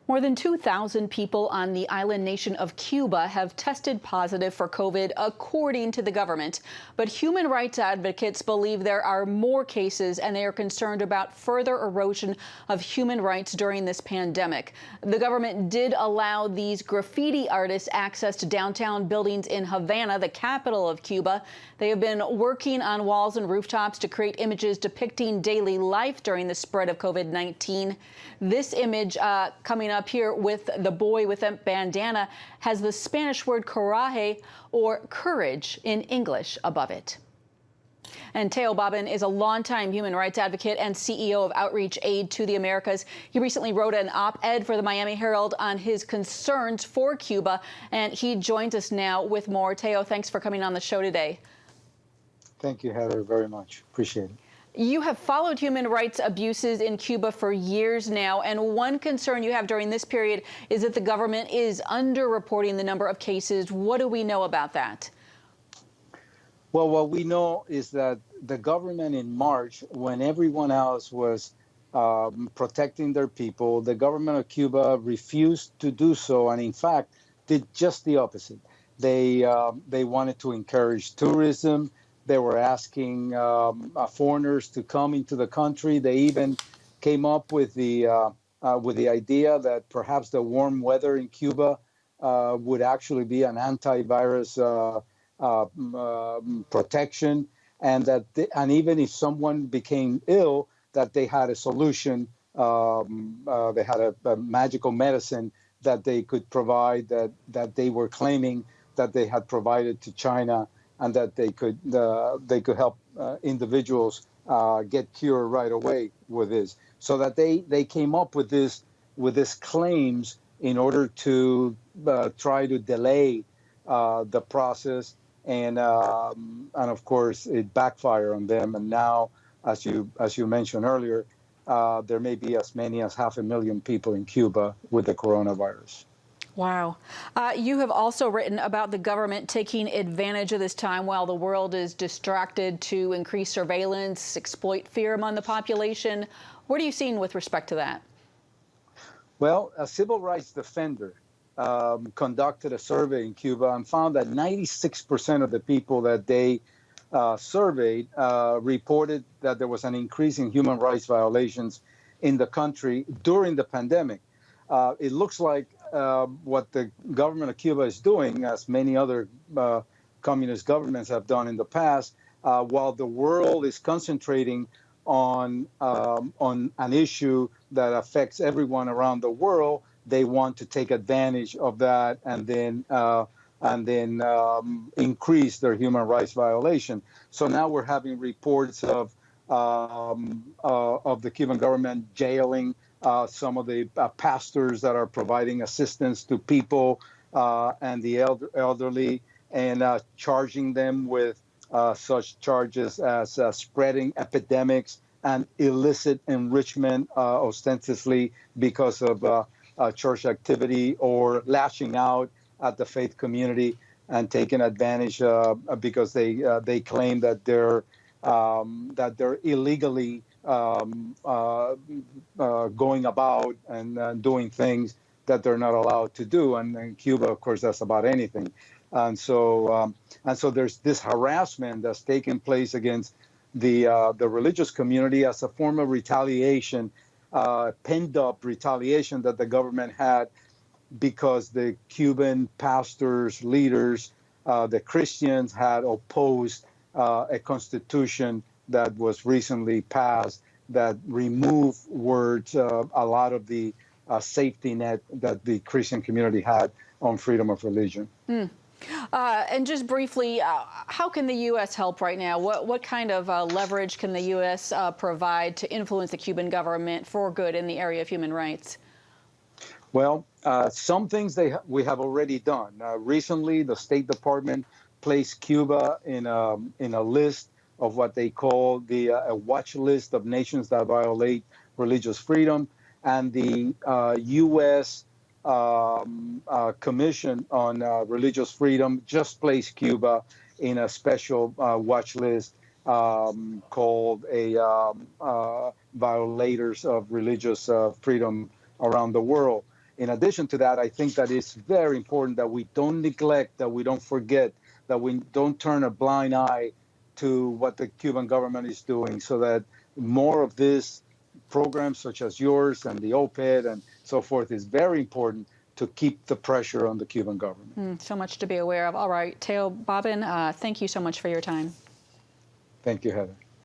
More than 2,000 people on the island nation of Cuba have tested positive for COVID, according to the government. But human rights advocates believe there are more cases, and they are concerned about further erosion of human rights during this pandemic. The government did allow these graffiti artists access to downtown buildings in Havana, the capital of Cuba. They have been working on walls and rooftops to create images depicting daily life during the spread of COVID-19. This image coming up here with the boy with a bandana has the Spanish word coraje, or courage, in English above it. And Teo Babin is a longtime human rights advocate and CEO of Outreach Aid to the Americas. He recently wrote an op-ed for the Miami Herald on his concerns for Cuba, and he joins us now with more. Teo, thanks for coming on the show today. Thank you, Heather, very much. Appreciate it. You have followed human rights abuses in Cuba for years now, and one concern you have during this period is that the government is underreporting the number of cases. What do we know about that? Well, what we know is that the government in March, when everyone else was protecting their people, the government of Cuba refused to do so, and in fact, did just the opposite. They wanted to encourage tourism. They were asking foreigners to come into the country. They even came up with the idea that perhaps the warm weather in Cuba would actually be an antivirus protection, and that and even if someone became ill, that they had a solution. They had a magical medicine that they could provide, that they were claiming that they had provided to China, and that they could help individuals get cured right away with this. So that they came up with this claims in order to try to delay the process, and of course it backfired on them. And now, as you mentioned earlier, there may be as many as 500,000 people in Cuba with the coronavirus. Wow. You have also written about the government taking advantage of this time while the world is distracted to increase surveillance, exploit fear among the population. What are you seeing with respect to that? Well, a civil rights defender conducted a survey in Cuba and found that 96% of the people that they surveyed reported that there was an increase in human rights violations in the country during the pandemic. It looks like what the government of Cuba is doing, as many other communist governments have done in the past, while the world is concentrating on an issue that affects everyone around the world, they want to take advantage of that and then increase their human rights violation. So now we're having reports of the Cuban government jailing some of the pastors that are providing assistance to people and the elderly, and charging them with such charges as spreading epidemics and illicit enrichment, ostensibly because of church activity, or lashing out at the faith community and taking advantage because they claim that they're illegally going about and doing things that they're not allowed to do. And in Cuba, of course, that's about anything. And so there's this harassment that's taking place against the religious community as a form of retaliation, pent up retaliation that the government had because the Cuban pastors, leaders, the Christians had opposed a constitution that was recently passed that removed words, a lot of the safety net that the Christian community had on freedom of religion. And just briefly, how can the U.S. help right now? What kind of leverage can the U.S. Provide to influence the Cuban government for good in the area of human rights? Well, some things we have already done. Recently, the State Department placed Cuba in a list of what they call a watch list of nations that violate religious freedom, and the U.S. Commission on Religious Freedom just placed Cuba in a special watch list called violators of religious freedom around the world. in addition to that, I think that it's very important that we don't neglect, that we don't forget, that we don't turn a blind eye to what the Cuban government is doing, so that more of this programs such as yours and the OPED and so forth is very important to keep the pressure on the Cuban government. So much to be aware of. All right, Teo Bobbin, thank you so much for your time. Thank you, Heather.